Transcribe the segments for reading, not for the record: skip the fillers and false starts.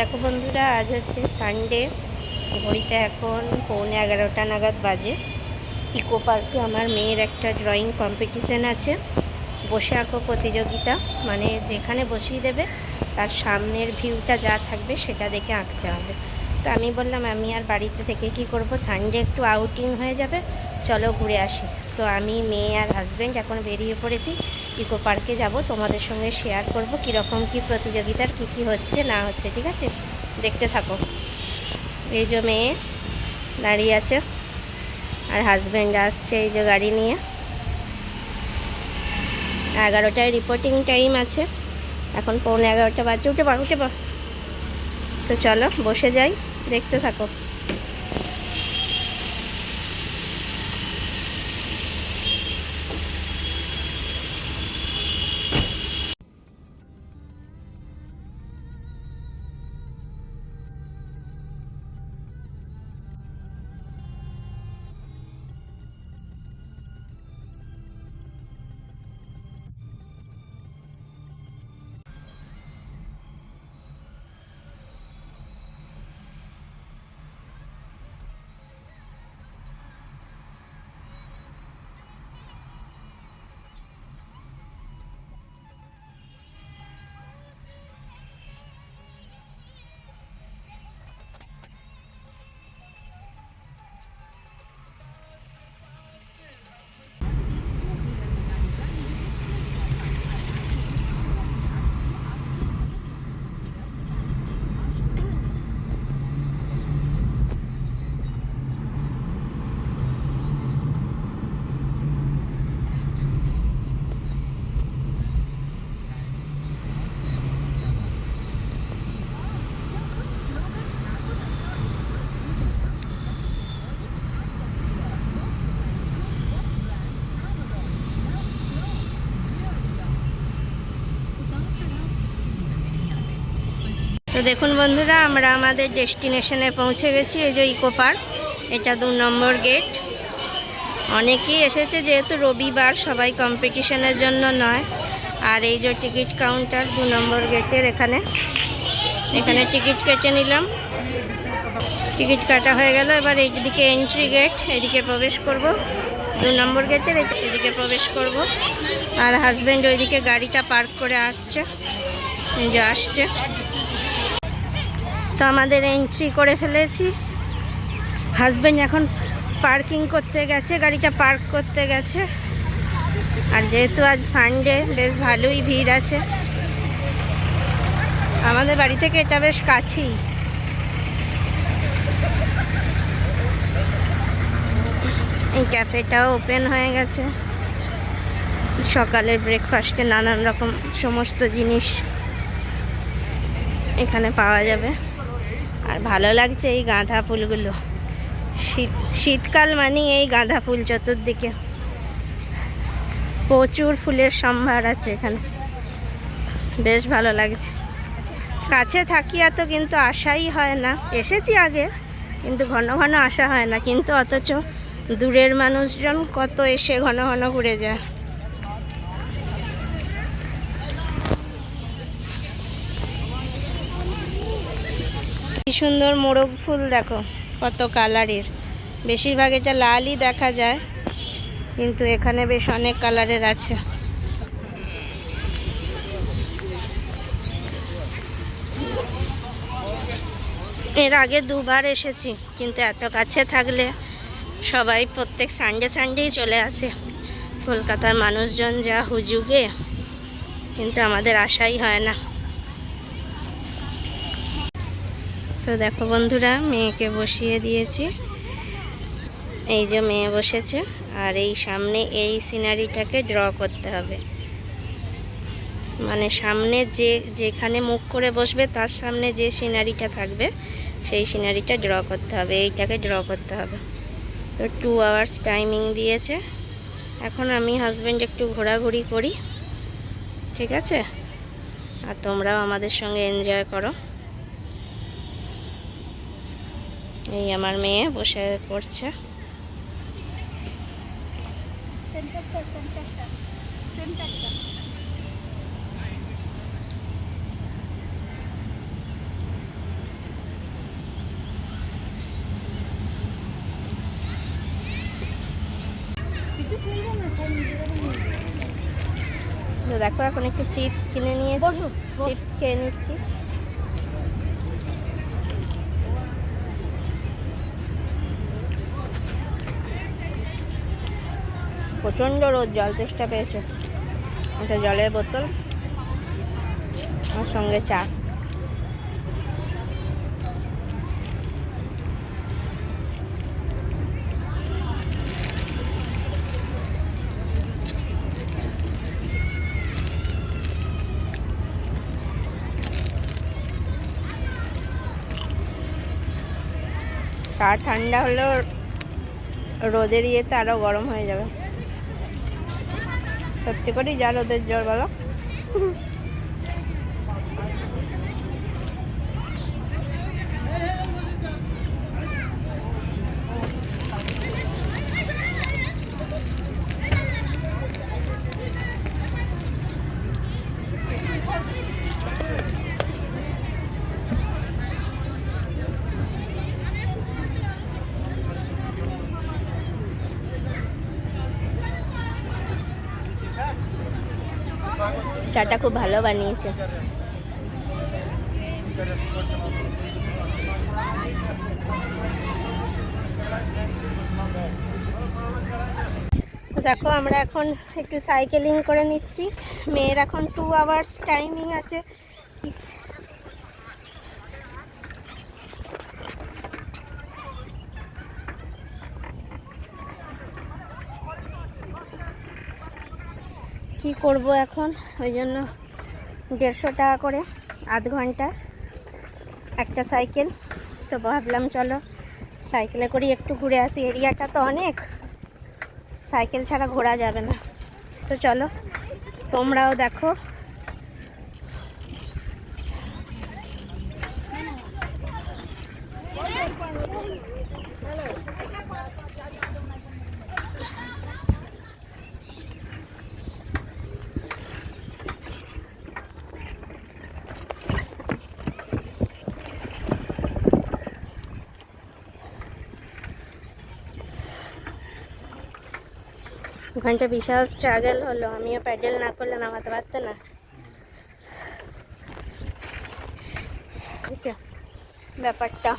দেখো বন্ধুরা, আজ হচ্ছে সানডে। ঘড়িতে এখন 11:15 নাগাদ বাজে। ইকো পার্কে আমার মেয়ের একটা ড্রয়িং কম্পিটিশান আছে, বসে আঁকো প্রতিযোগিতা। মানে যেখানে বসিয়ে দেবে তার সামনের ভিউটা যা থাকবে সেটা দেখে আঁকতে হবে। তো আমি বললাম আমি আর বাড়িতে থেকে কি করব, সানডে একটু আউটিং হয়ে যাবে, চলো ঘুরে আসি। তো আমি, মেয়ে আর হাজব্যান্ড এখন বেরিয়ে পড়েছি, ইকো পার্কে যাব। তোমাদের সঙ্গে শেয়ার করব কীরকম কী প্রতিযোগিতার কী হচ্ছে না হচ্ছে। ঠিক আছে, দেখতে থাকো। এই যে মেয়ে দাঁড়িয়ে আছে আর হাজব্যান্ড আসছে এই যে গাড়ি নিয়ে। 11টায় রিপোর্টিং টাইম আছে, এখন 11:15 বাজে। উঠে পড়। তো চলো বসে যাই, দেখতে থাকো। তো দেখুন বন্ধুরা, আমরা আমাদের ডেস্টিনেশনে পৌঁছে গেছি। এই যে ইকো পার্ক, এটা 2 নম্বর গেট। অনেকেই এসেছে, যেহেতু রবিবার সবাই কম্পিটিশনের জন্য নয়। আর এই যে টিকিট কাউন্টার 2 নম্বর গেটের এখানে টিকিট কেটে নিলাম। টিকিট কাটা হয়ে গেল। এবার এইদিকে এন্ট্রি গেট, এদিকে প্রবেশ করব। 2 নম্বর গেটের এদিকে প্রবেশ করব। আর হাজব্যান্ড ওইদিকে গাড়িটা পার্ক করে আসছে, এই যে আসছে। তো আমাদের এন্ট্রি করে ফেলেছি। হাজব্যান্ড এখন পার্কিং করতে গেছে, গাড়িটা পার্ক করতে গেছে। আর যেহেতু আজ সানডে, বেশ ভালোই ভিড় আছে। আমাদের বাড়ি থেকে এটা বেশ কাছেই। এই ক্যাফেটাও ওপেন হয়ে গেছে। সকালের ব্রেকফাস্টে নানান রকম সমস্ত জিনিস এখানে পাওয়া যাবে। আর ভালো লাগছে এই গাঁদা ফুলগুলো। শীতকাল মানে এই গাঁদা ফুল চতুর্দিকে, প্রচুর ফুলের সম্ভার আছে এখানে, বেশ ভালো লাগছে। কাছে থাকি এত, কিন্তু আসাই হয় না। এসেছি আগে, কিন্তু ঘন ঘন আসা হয় না। কিন্তু অথচ দূরের মানুষজন কত এসে ঘন ঘন ঘুরে যায়। কি সুন্দর মোরগ ফুল, দেখো কত কালারের। বেশিরভাগ এটা লালই দেখা যায়, কিন্তু এখানে বেশ অনেক কালারের আছে। এর আগে 2বার এসেছি, কিন্তু এত কাছে থাকলে সবাই প্রত্যেক সানডেই চলে আসে। কলকাতার মানুষজন যা হুজুগে, কিন্তু আমাদের আশাই হয় না। তো দেখো বন্ধুরা, মেয়েকে বসিয়ে দিয়েছি। এই যে মেয়ে বসেছে, আর এই সামনে এই সিনারিটাকে ড্র করতে হবে। মানে সামনে যেখানে মুখ করে বসবে তার সামনে যে সিনারিটা থাকবে সেই সিনারিটা ড্র করতে হবে, এইটাকে ড্র করতে হবে। তো 2 আওয়ার্স টাইমিং দিয়েছে। এখন আমি হাজব্যান্ড একটু ঘোরাঘুরি করি, ঠিক আছে? আর তোমরাও আমাদের সঙ্গে এনজয় করো। এই আমার মেয়ে বসে করছে। দেখো এখন একটু চিপস কিনে নিয়েছি, চিপস খেয়ে নিচ্ছি। প্রচণ্ড রোদ, জল চেষ্টা পেয়েছে, একটা জলের বোতল আর সঙ্গে চা। চা ঠান্ডা হলেও রোদের ইয়েতে আরও গরম হয়ে যাবে। সত্যি করেই যা রোদের জ্বর বলো। চাটা খুব ভালো বানিয়েছে। দেখো আমরা এখন একটু সাইকেলিং করে নিচ্ছি। মেয়ের এখন 2 আওয়ার্স টাইমিং আছে। কি করব এখন, ওই জন্য 150 টাকা করে আধ ঘন্টা একটা সাইকেল। তো ভাবলাম চলো সাইকেলে করেই একটু ঘুরে আসি, এরিয়াটা তো অনেক, সাইকেল ছাড়া ঘোরা যাবে না। তো চলো তোমরাও দেখো। ওখানটা বিশাল স্ট্রাগল হলো, আমিও প্যাডেল না করলে নামাতে পারতে না। ব্যাপারটা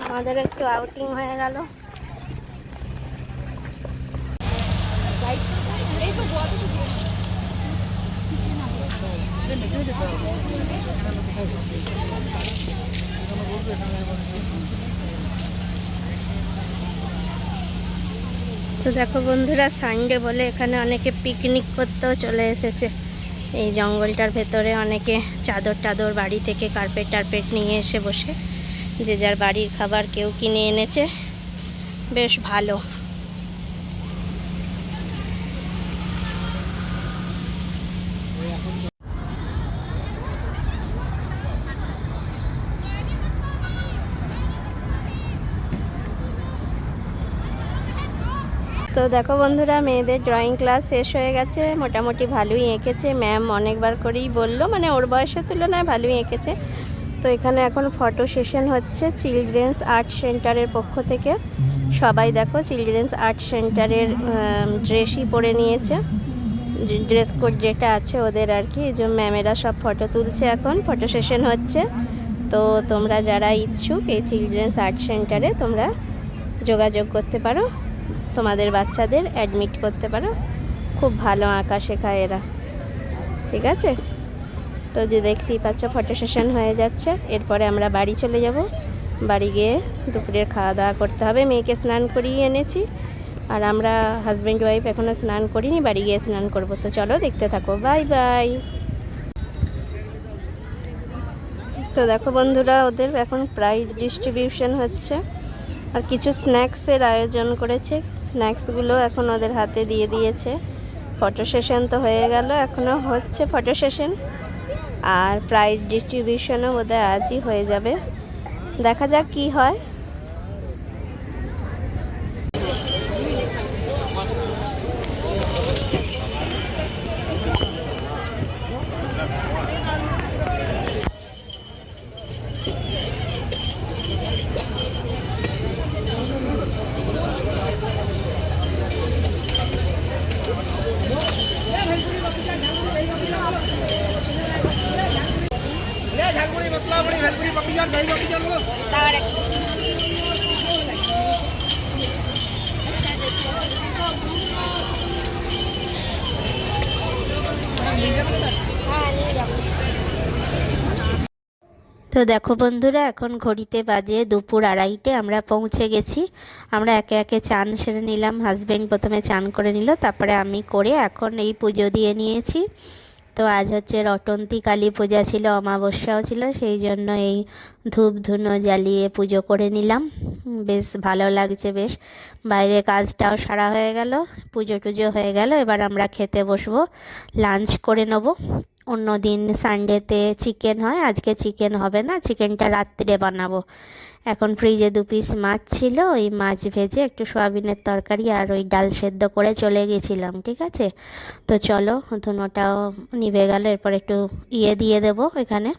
আমাদের একটু আউটিং হয়ে গেল। তো দেখো বন্ধুরা, সানডে বলে এখানে অনেকে পিকনিক করতেও চলে এসেছে। এই জঙ্গলটার ভেতরে অনেকে চাদর টাদর বাড়ি থেকে, কার্পেট টার্পেট নিয়ে এসে বসে যে যার বাড়ির খাবার কেউ কিনে এনেছে, বেশ ভালো। তো দেখো বন্ধুরা, মেয়েদের ড্রয়িং ক্লাস শেষ হয়ে গেছে, মোটামুটি ভালোই এঁকেছে। ম্যাম অনেকবার করেই বললো, মানে ওর বয়সের তুলনায় ভালোই এঁকেছে। তো এখানে এখন ফটো সেশন হচ্ছে চিলড্রেন্স আর্ট সেন্টারের পক্ষ থেকে। সবাই দেখো চিলড্রেন্স আর্ট সেন্টারের ড্রেসই পরে নিয়েছে, ড্রেস কোড যেটা আছে ওদের আর কি। এই যে ম্যামেরা সব ফটো তুলছে, এখন ফটো সেশন হচ্ছে। তো তোমরা যারা ইচ্ছুক এই চিলড্রেন্স আর্ট সেন্টারে তোমরা যোগাযোগ করতে পারো, তোমাদের বাচ্চাদের অ্যাডমিট করতে পারো। খুব ভালো আঁকা শেখায় এরা, ঠিক আছে। তো যে দেখতেই পাচ্ছ ফটো সেশন হয়ে যাচ্ছে, এরপরে আমরা বাড়ি চলে যাব। বাড়ি গিয়ে দুপুরের খাওয়া দাওয়া করতে হবে। মেয়েকে স্নান করিয়ে এনেছি, আর আমরা হাজব্যান্ড ওয়াইফ এখনও স্নান করিনি, বাড়ি গিয়ে স্নান করব। তো চলো দেখতে থাকো, বাই বাই। তো দেখো বন্ধুরা, ওদের এখন প্রাইজ ডিস্ট্রিবিউশন হচ্ছে, আর কিছু স্ন্যাক্সের আয়োজন করেছে। স্ন্যাক্সগুলো এখন ওদের হাতে দিয়ে দিয়েছে। ফটো সেশন তো হয়ে গেল, এখনও হচ্ছে ফটো সেশন, আর প্রাইজ ডিস্ট্রিবিউশনও বোধহয় আজই হয়ে যাবে। দেখা যাক কি হয়। তো দেখো বন্ধুরা, এখন ঘড়িতে বাজে দুপুর 2:30। আমরা পৌঁছে গেছি। আমরা একে একে চান সেরে নিলাম। হাজব্যান্ড প্রথমে চান করে নিল, তারপরে আমি করে এখন এই পুজো দিয়ে নিয়েছি। তো আজ হচ্ছে রটন্তী কালী পূজা ছিল, অমাবস্যাও ছিল, সেই জন্য এই ধূপ ধুনো জ্বালিয়ে পুজো করে নিলাম। বেশ ভালো লাগছে। বেশ বাইরে কাজটাও সারা হয়ে গেল, পুজো টুজো হয়ে গেল। এবার আমরা খেতে বসবো, লাঞ্চ করে নেব। অন্য দিন সানডেতে চিকেন হয়, আজকে চিকেন হবে না, চিকেনটা রাত্রে বানাবো। এখন ফ্রিজে 2 পিস মাছ ছিল, ওই মাছ ভেজে একটু সয়াবিনের তরকারি আর ওই ডাল সেদ্ধ করে চলে গেছিলাম। ঠিক আছে, তো চলো, ধুনোটাও নিভে গেল, এরপর একটু দিয়ে দেবো এখানে,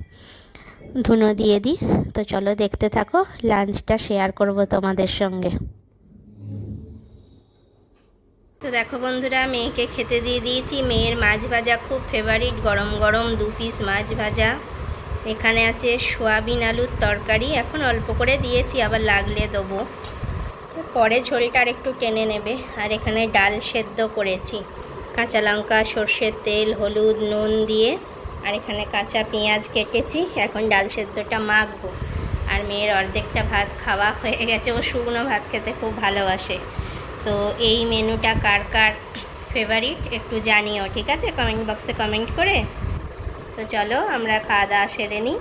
ধুনো দিয়ে দিই। তো চলো দেখতে থাকো, লাঞ্চটা শেয়ার করব তোমাদের সঙ্গে। তো দেখো বন্ধুরা, মেয়েকে খেতে দিয়ে দিয়েছি। মেয়ের মাছ ভাজা খুব ফেভারিট, গরম গরম 2 পিস মাছ ভাজা। এখানে আছে সোয়াবিন আলুর তরকারি, এখন অল্প করে দিয়েছি, আবার লাগলে দেবো, পরে ঝোলটা আর একটু টেনে নেবে। আর এখানে ডাল সেদ্ধ করেছি, কাঁচা লঙ্কা, সর্ষের তেল, হলুদ, নুন দিয়ে। আর এখানে কাঁচা পেঁয়াজ কেটেছি, এখন ডাল সেদ্ধটা মাখবো। আর মেয়ের অর্ধেকটা ভাত খাওয়া হয়ে গেছে, ও শুকনো ভাত খেতে খুব ভালোবাসে। তো এই মেনুটা কার কার ফেভারিট একটু জানিও, ঠিক আছে, কমেন্ট বক্সে কমেন্ট করে। তো চলো আমরা খাওয়া দাওয়া সেরে নিই।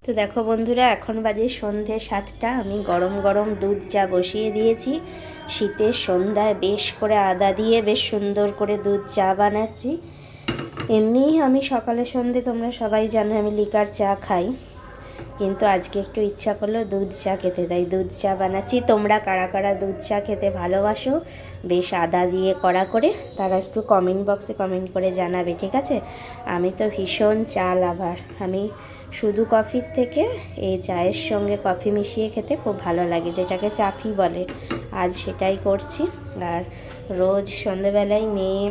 তো দেখো বন্ধুরা, এখন বাজে সন্ধে 7টা। আমি গরম গরম দুধ চা বসিয়ে দিয়েছি। শীতের সন্ধ্যায় বেশ করে আদা দিয়ে বেশ সুন্দর করে দুধ চা বানাচ্ছি। এমনিই আমি সকালে সন্ধে, তোমরা সবাই জানো, আমি লিকার চা খাই, কিন্তু আজকে একটু ইচ্ছা করলো দুধ চা খেতে, তাই দুধ চা বানাচ্ছি। তোমরা কারা কারা দুধ চা খেতে ভালোবাসো বেশ আদা দিয়ে কড়া করে, তারা একটু কমেন্ট বক্সে কমেন্ট করে জানাবে, ঠিক আছে। আমি তো ভীষণ চা লাভার, আমি শুধু কফির থেকে এই চায়ের সঙ্গে কফি মিশিয়ে খেতে খুব ভালো লাগে, যেটাকে চাফি বলে। আজ সেটাই করছি। আর রোজ সন্ধেবেলায় মেয়ে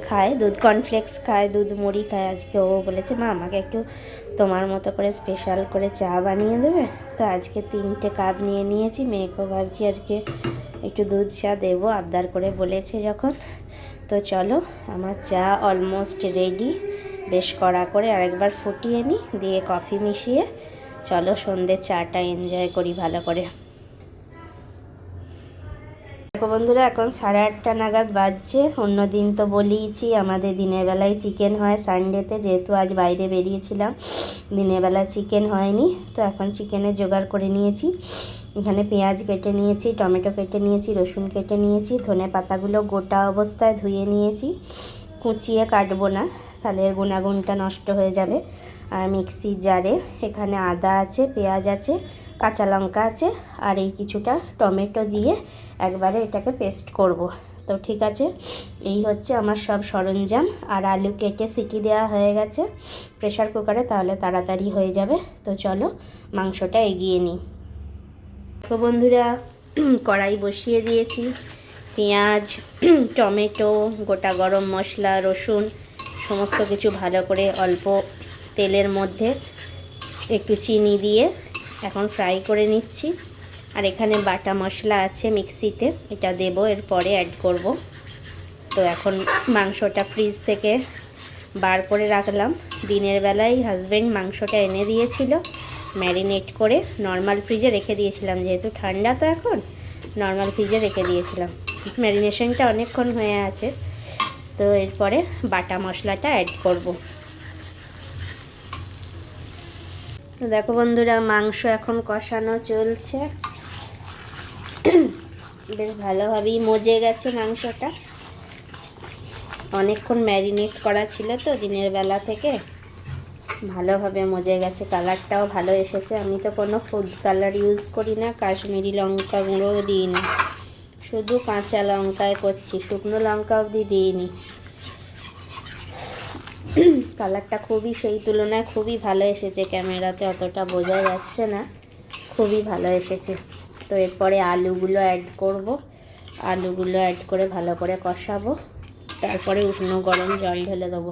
খায়, দুধ কর্নফ্লেক্স খায়, দুধ মুড়ি খায়। আজকে ও বলেছে, মা আমাকে একটু তোমার মতো করে স্পেশাল করে চা বানিয়ে দেবে। তো আজকে 3টে কাপ নিয়ে নিয়েছি। মেয়েকেও ভাবছি আজকে একটু দুধ চা দেবো, আবদার করে বলেছে যখন। তো চলো, আমার চা অলমোস্ট রেডি। বেশ কড়া করে আরেকবার ফুটিয়ে নিই, দিয়ে কফি মিশিয়ে চলো সন্ধ্যে চাটা এনজয় করি ভালো করে। দেখো বন্ধুরা, এখন 8:30 নাগাদ বাজছে। অন্য দিন তো বলিয়েছি আমাদের দিনের বেলায় চিকেন হয় সানডেতে, যেহেতু আজ বাইরে বেরিয়েছিলাম, দিনের বেলা চিকেন হয়নি। তো এখন চিকেনের জোগাড় করে নিয়েছি। এখানে পেঁয়াজ কেটে নিয়েছি, টমেটো কেটে নিয়েছি, রসুন কেটে নিয়েছি, ধনে পাতাগুলো গোটা অবস্থায় ধুয়ে নিয়েছি, কুচিয়ে কাটবো না, তাহলে এর গুণাগুণটা নষ্ট হয়ে যাবে। আর মিক্সি জারে এখানে আদা আছে, পেঁয়াজ আছে, কাঁচা লঙ্কা আছে, আর এই কিছুটা টমেটো দিয়ে একবারে এটাকে পেস্ট করব। তো ঠিক আছে, এই হচ্ছে আমার সব সরঞ্জাম। আর আলু কেটে সিটি দেওয়া হয়ে গেছে প্রেশার কুকারে, তাহলে তাড়াতাড়ি হয়ে যাবে। তো চলো মাংসটা এগিয়ে নিই। তো বন্ধুরা, কড়াই বসিয়ে দিয়েছি। পেঁয়াজ, টমেটো, গোটা গরম মশলা, রসুন সমস্ত কিছু ভালো করে অল্প তেলের মধ্যে একটু চিনি দিয়ে এখন ফ্রাই করে নিচ্ছি। আর এখানে বাটা মশলা আছে মিক্সিতে, এটা দেবো, এরপরে অ্যাড করব। তো এখন মাংসটা ফ্রিজ থেকে বার করে রাখলাম। দিনের বেলায় হাজব্যান্ড মাংসটা এনে দিয়েছিল, ম্যারিনেট করে নর্মাল ফ্রিজে রেখে দিয়েছিলাম, যেহেতু ঠান্ডা তো এখন নর্মাল ফ্রিজে রেখে দিয়েছিলাম। ম্যারিনেশনটা অনেকক্ষণ হয়ে আছে। তো এরপরে বাটা মশলাটা অ্যাড করব। তো দেখো বন্ধুরা, মাংস এখন কষানো চলছে। বেশ ভালোভাবেই মজে গেছে মাংসটা, অনেকক্ষণ ম্যারিনেট করা ছিল তো দিনের বেলা থেকে, ভালোভাবে মজে গেছে। কালারটাও ভালো এসেছে। আমি তো কোনো ফুড কালার ইউজ করি না, কাশ্মীরি লঙ্কা গুঁড়োও দিই না, শুধু কাঁচা লঙ্কায় করছি, শুকনো লঙ্কা অবধি দিইনি। কালারটা খুবই, সেই তুলনায় খুবই ভালো এসেছে, ক্যামেরাতে অতটা বোঝা যাচ্ছে না, খুবই ভালো এসেছে। তো এরপরে আলুগুলো অ্যাড করব, আলুগুলো অ্যাড করে ভালো করে কষাবো, তারপরে উষ্ণ গরম জল ঢেলে দেবো।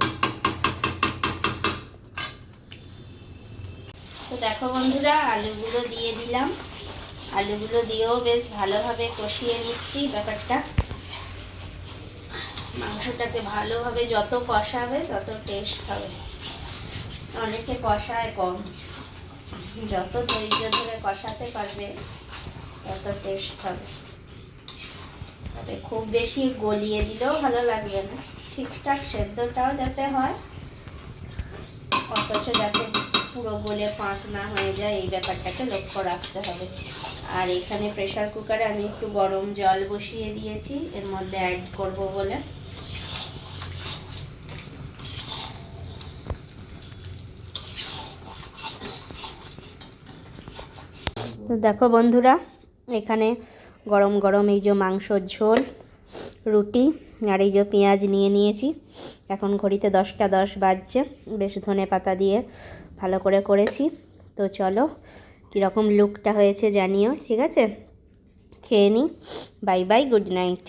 তো দেখো বন্ধুরা, আলুগুলো দিয়ে দিলাম। আলুগুলো দিয়েও বেশ ভালোভাবে কষিয়ে নিচ্ছি ব্যাপারটা। মাংসটাকে ভালোভাবে যত কষাবে তত টেস্ট হবে। অনেকে কষায় কম, যত ধৈর্য ধরে কষাতে পারবে তত টেস্ট হবে। তবে খুব বেশি গলিয়ে দিলেও ভালো লাগবে না, ঠিকঠাক সেদ্ধটাও যাতে হয়, অথচ যাতে পুরো গলে পাক না হয়ে যায়, এই ব্যাপারটাকে লক্ষ্য রাখতে হবে। আর এখানে প্রেসার কুকারে আমি একটু গরম জল বসিয়ে দিয়েছি এর মধ্যে অ্যাড করব বলে। তো দেখো বন্ধুরা, এখানে গরম গরম এই যে মাংসর ঝোল, রুটি আর এই যে পেঁয়াজ নিয়ে নিয়েছি। এখন ঘড়িতে 10টা 10 বাজছে। বেশ ধনে পাতা দিয়ে ভালো করে করেছি। তো চলো কীরকম লুকটা হয়েছে জানিও, ঠিক আছে? খেয়ে নিই। Bye bye, good night.